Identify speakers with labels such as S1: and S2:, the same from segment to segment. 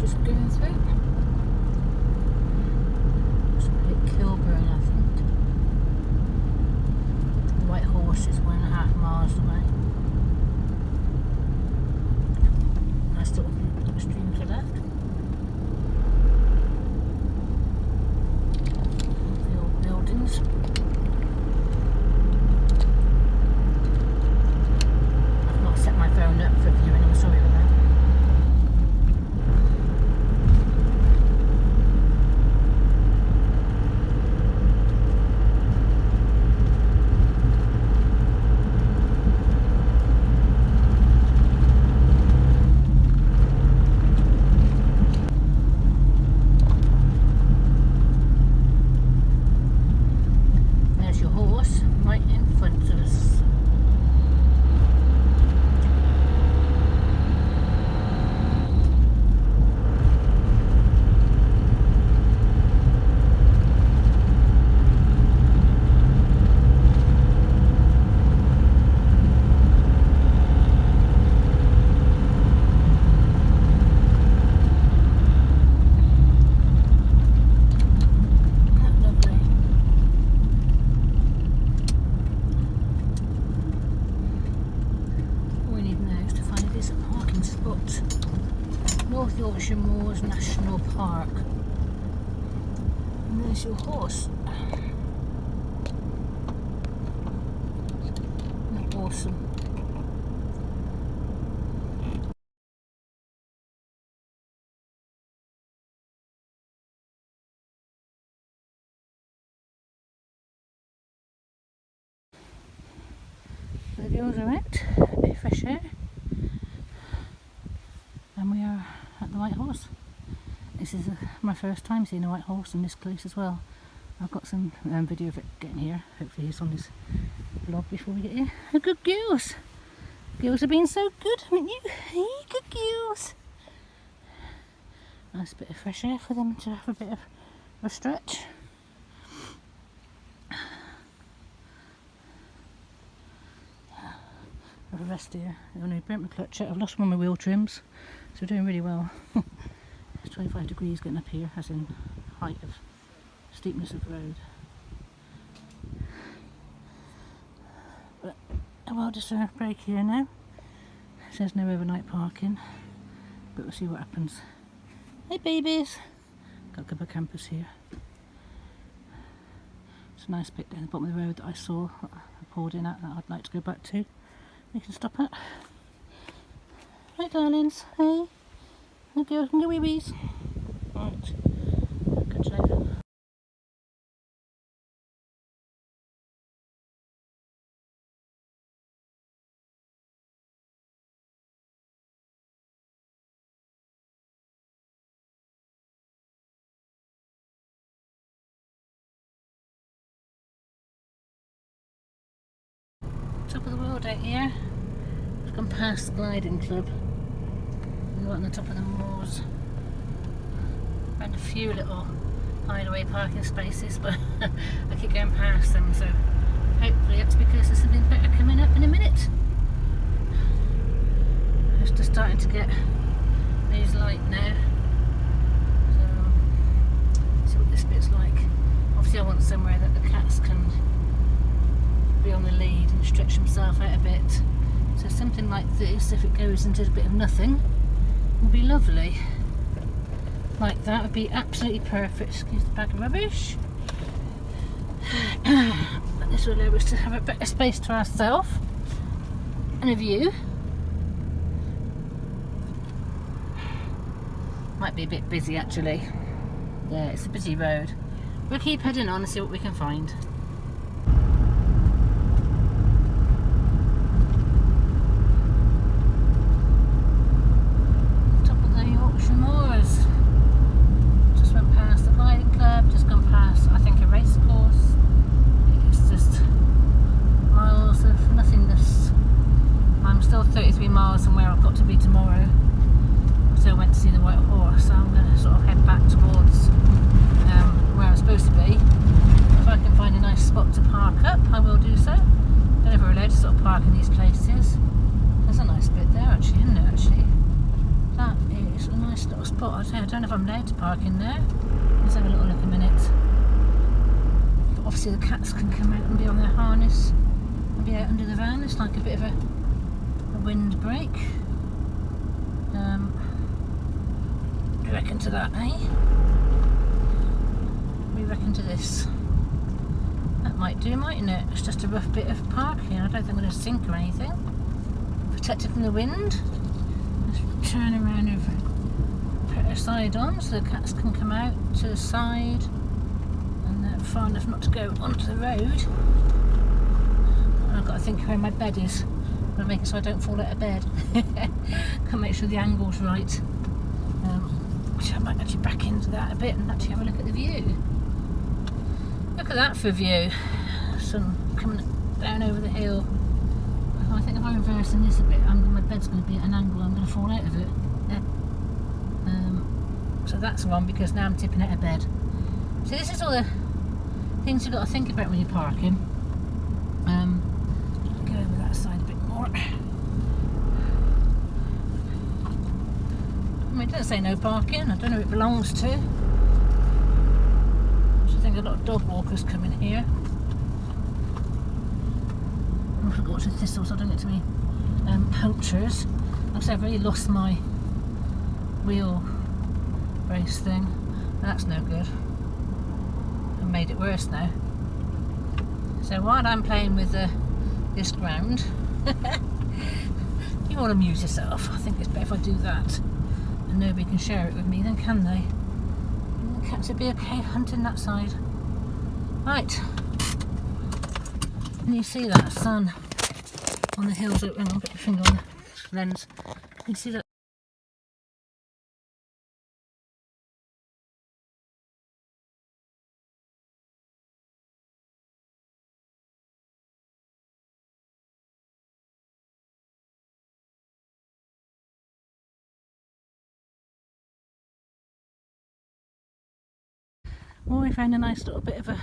S1: just going through. It's at Kilburn, I think. The White Horse is 1.5 miles away. Nice little stream to left. The old buildings. I've not set my phone up for viewing, I'm sorry about that. North Yorkshire Moors National Park. And there's your horse. Awesome. The girls are out, a bit of fresh air. And we are at the White Horse. This is my first time seeing a white horse and this close as well. I've got some video of it getting here. Hopefully he's on his vlog before we get here. Oh, good girls! Girls have been so good, haven't you? Hey, good girls! Nice bit of fresh air for them to have a bit of a stretch. Have a rest here. I only burnt my clutch out. I've lost one of my wheel trims, so we're doing really well. It's 25 degrees getting up here, as in height of steepness of road. But a well-deserved break here now. It says no overnight parking, but we'll see what happens. Hey babies! Got a couple of campers here. It's a nice bit down the bottom of the road that I saw, that I pulled in at, that I'd like to go back to. You can stop at. Right, darlings. Hey. Good girls and good wee-wees. Right. Good job. Top of the world out here. We've gone past the gliding club. We're right on the top of the moors. Found a few little hideaway parking spaces, but I keep going past them, so hopefully that's because there's something better coming up in a minute. Just starting to get these light now. So see what this bit's like. Obviously I want somewhere that the cats can be on the lead and stretch himself out a bit. So something like this, if it goes into a bit of nothing, would be lovely. Like that would be absolutely perfect. Excuse the bag of rubbish. But this will allow us to have a better space to ourselves and a view. Might be a bit busy actually. Yeah, it's a busy road. We'll keep heading on and see what we can find. Miles from where I've got to be tomorrow. So I went to see the White Horse, so I'm going to sort of head back towards where I'm supposed to be. If I can find a nice I don't know if I'm allowed to park in there. Let's have a little look a minute. But obviously the cats can come out and be on their harness and be out under the van. It's like a bit of a windbreak. What do you reckon to that, eh? What do you reckon to this? That might do, mightn't it? It's just a rough bit of parking. I don't think I'm going to sink or anything. Protected from the wind. Just turn around and put a side on so the cats can come out to the side and they're far enough not to go onto the road. And I've got to think where my bed is. I've got to make it so I don't fall out of bed. Can make sure the angle's right. Which I might actually back into that a bit and actually have a look at the view. Look at that for a view. Sun coming down over the hill. I think if I reverse this a bit, my bed's going to be at an angle, I'm going to fall out of it. Yeah. So that's one, because now I'm tipping out of bed. So this is all the things you've got to think about when you're parking. Go over that side a bit more. I mean, it doesn't say no parking. I don't know who it belongs to. I think a lot of dog walkers come in here. I forgot to thistles, I don't get to me punctures. Like I said, I've really lost my wheel brace thing. That's no good. I've made it worse now. So while I'm playing with this ground, you want to amuse yourself. I think it's better if I do that. And nobody can share it with me, then can they? And the cats would be okay hunting that side. Right. And you see that sun on the hills. Hang on, put your finger on the lens. You see that? Well, we found a nice little bit of a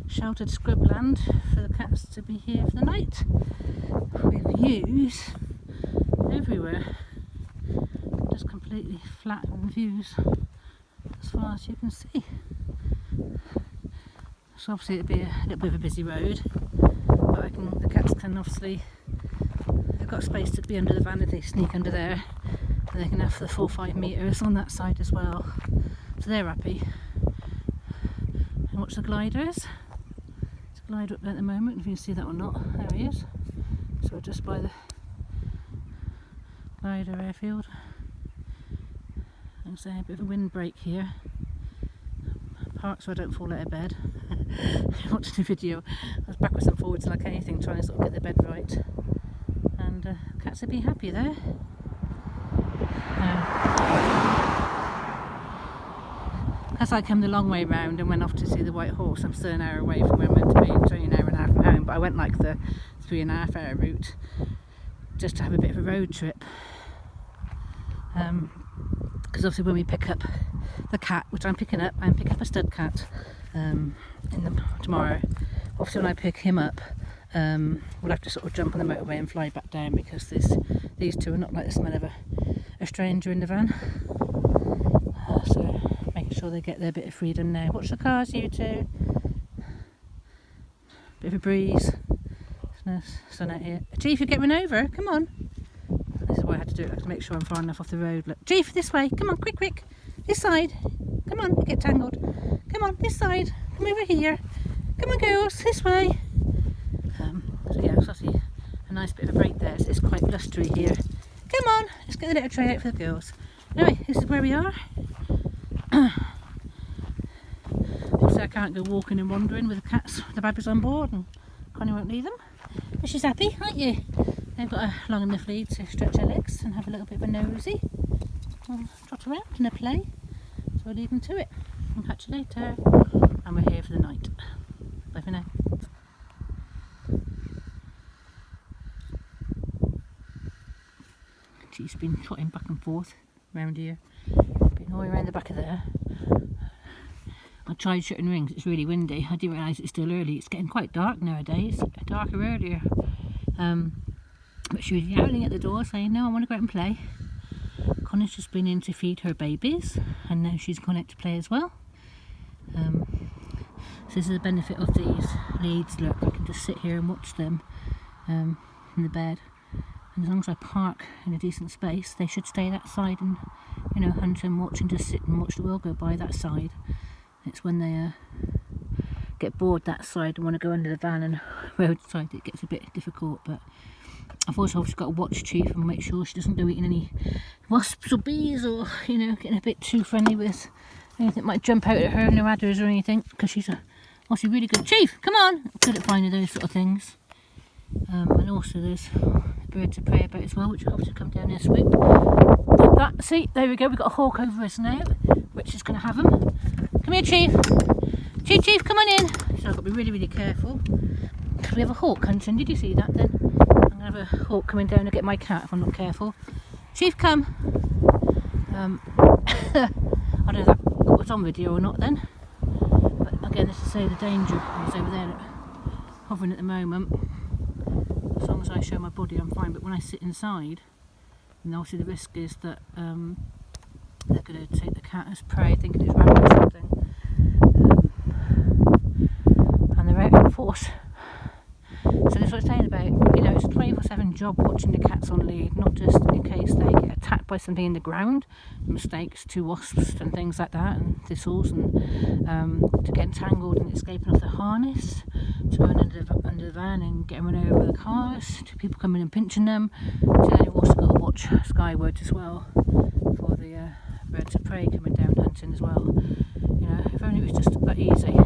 S1: sheltered scrubland for the cats to be here for the night, with views everywhere, just completely flat views as far as you can see. So obviously it'd be a little bit of a busy road, but the cats can obviously, they've got space to be under the van if they sneak under there, and they can have the full 5 metres on that side as well, so they're happy. And watch the gliders. There's a glider up there at the moment, if you can see that or not. There he is. So we're just by the glider airfield. I'll say a bit of a windbreak here. Park so I don't fall out of bed. Watching the video, I was backwards and forwards like anything, trying to sort of get the bed right. And cats would be happy there. As I came the long way round and went off to see the White Horse, I'm still an hour away from where I'm meant to be, it's only an hour and a half from home, but I went like the 3.5 hour route just to have a bit of a road trip. Because obviously when we pick up the cat, which I'm picking up a stud cat tomorrow. Obviously when I pick him up, we'll have to sort of jump on the motorway and fly back down, because these two are not like the smell of a stranger in the van. So making sure they get their bit of freedom now. Watch the cars, you two. Bit of a breeze. It's nice sun out here. Chief, you're getting over. Come on. This is why I had to do it, to make sure I'm far enough off the road. Look, Chief, this way. Come on, quick, quick. This side. Come on, get tangled. Come on, this side. Come over here. Come on, girls, this way. So yeah, it's actually a nice bit of a break there. It's quite blustery here. Come on, let's get the little tray out for the girls. Anyway, this is where we are. So I can't go walking and wandering with the cats, the babies on board, and Connie won't leave them. But she's happy, aren't you? They've got a long enough lead to stretch their legs and have a little bit of a nosy. Trot around and a play. So I'll leave them to it. I'll catch you later. And we're here for the night. Bye for now. She's been trotting back and forth around here. Been all the way around the back of there. I tried shutting rings, it's really windy. I didn't realise it's still early. It's getting quite dark nowadays, darker earlier. But she was yowling at the door saying, no, I want to go out and play. Connie's just been in to feed her babies, and now she's gone out to play as well. So this is the benefit of these leads. Look, I can just sit here and watch them in the bed, and as long as I park in a decent space, they should stay that side and, you know, hunt and watch and just sit and watch the world go by that side. It's when they get bored that side and want to go under the van and roadside it gets a bit difficult. But I've also got to watch Chief and make sure she doesn't go eating any wasps or bees, or, you know, getting a bit too friendly with anything that might jump out at her, no adders or anything, because she's obviously really good. Chief, come on! Good at finding those sort of things. And also there's birds of prey about as well, which will obviously come down there swoop. But see, there we go, we've got a hawk over us now, which is going to have them. Come here, Chief! Chief, come on in! So I've got to be really, really careful. We have a hawk hunting, did you see that then? I'm going to have a hawk coming down to get my cat if I'm not careful. Chief, come! I don't know if that was on video or not then. But again, this is to say the danger is over there, hovering at the moment. As long as I show my body, I'm fine. But when I sit inside, and obviously the risk is that they're going to take the cat as prey, thinking it's rabbit or something. And they're out in force. So that's what I'm saying about, you know, it's a 24/7 job watching the cats on lead, not just in case they get attacked by something in the ground, mistakes to wasps and things like that, and thistles, and to get entangled and escaping off the harness, to going under the van and getting run over by the cars, to people coming and pinching them. So then you've also got to watch skywards as well for the birds of prey coming down hunting as well. You know, if only it was just that easy.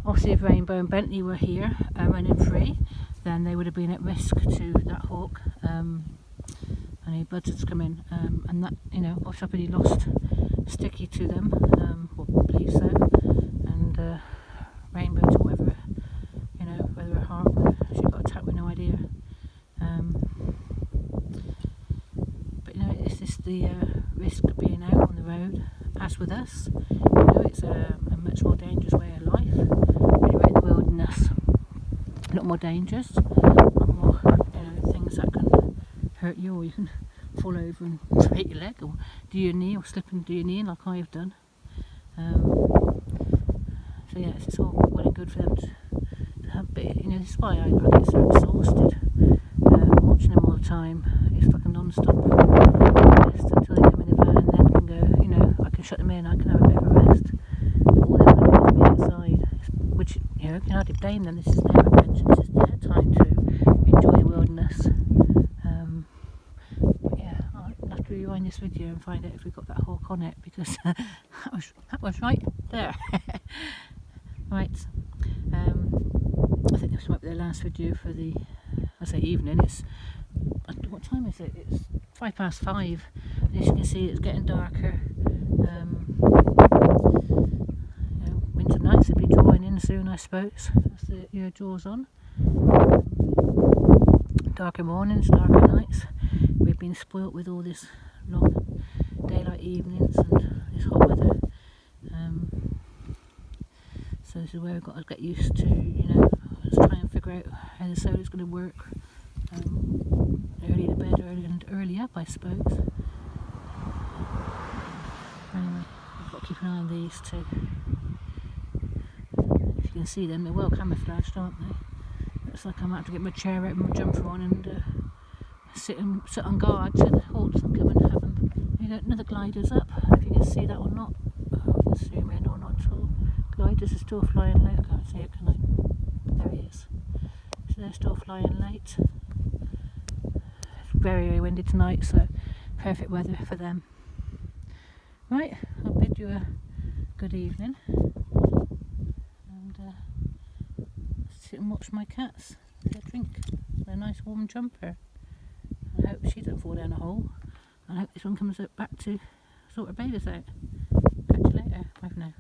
S1: Obviously, if Rainbow and Bentley were here running free, then they would have been at risk to that hawk. Any buzzards come in, and that, you know, I've already lost Sticky to them, or believe so, and Rainbow to whether, you know, whether it harmed, whether she got attacked, with no idea. But you know, it's just the risk of being out on the road. As with us, you know, it's a much more dangerous way of life. When you're in the wilderness, a lot more dangerous, a lot more, you know, things that can hurt you, or you can fall over and break your leg, or do your knee, or slip and do your knee, like I've done. So yeah, it's all well and good for them to have, but you know, this is why I get so exhausted watching them all the time. It's like a non-stop rest until they come in the van, and then can go, you know, I can shut them in, I can have a bit of a rest. All they want to do is be outside, which, you know, you can hardly blame them. This is their adventure, this is their time to enjoy the wilderness. Yeah, I'll have to rewind this video and find out if we got that hawk on it, because that was right there. Right, I think this might be the last video for the, I say evening, it's, what time is it? It's 5:05, and as you can see it's getting darker. You know, winter nights will be drawing in soon, I suppose, as the year draws on. Darker mornings, darker nights. We've been spoilt with all this long daylight evenings and this hot weather. So this is where we've got to get used to, you know, let's try and figure out how the solar's going to work. Early to bed, early and early up, I suppose. Anyway, I've got to keep an eye on these two. If you can see them, they're well camouflaged, aren't they? Looks like I might have to get my chair out and my jumper on and sit on guard so the hawks can come and have them. You know, another glider's up, if you can see that or not. Oh, I can zoom in or not at all. Gliders are still flying late. I can't see it, can I? There he is. So they're still flying late. It's very, very windy tonight, so perfect weather for them. Right, I'll bid you a good evening, and sit and watch my cats get a drink with a nice warm jumper. I hope she doesn't fall down a hole, and I hope this one comes back to sort her babies out. Catch you later. Bye for now.